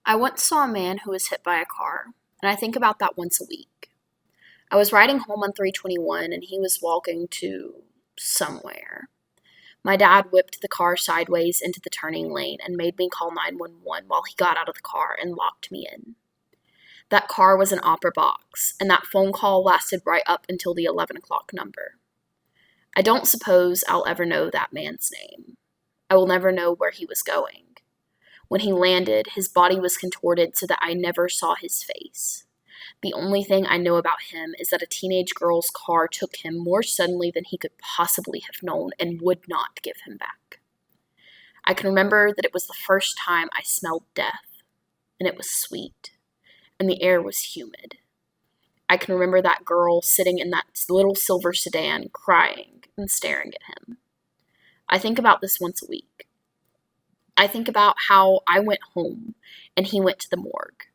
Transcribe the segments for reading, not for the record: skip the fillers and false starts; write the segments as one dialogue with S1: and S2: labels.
S1: I once saw a man who was hit by a car, and I think about that once a week. I was riding home on 321 and he was walking to somewhere. My dad whipped the car sideways into the turning lane and made me call 911 while he got out of the car and locked me in. That car was an opera box, and that phone call lasted right up until the 11 o'clock number. I don't suppose I'll ever know that man's name. I will never know where he was going. When he landed, his body was contorted so that I never saw his face. The only thing I know about him is that a teenage girl's car took him more suddenly than he could possibly have known and would not give him back. I can remember that it was the first time I smelled death, and it was sweet, and the air was humid. I can remember that girl sitting in that little silver sedan, crying and staring at him. I think about this once a week. I think about how I went home and he went to the morgue.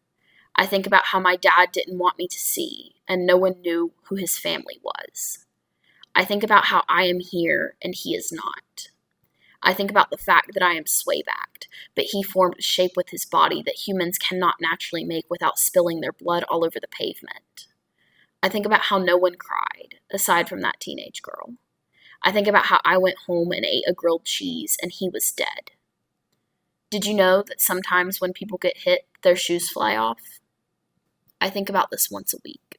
S1: I think about how my dad didn't want me to see and no one knew who his family was. I think about how I am here and he is not. I think about the fact that I am sway-backed, but he formed a shape with his body that humans cannot naturally make without spilling their blood all over the pavement. I think about how no one cried, aside from that teenage girl. I think about how I went home and ate a grilled cheese and he was dead. Did you know that sometimes when people get hit, their shoes fly off? I think about this once a week.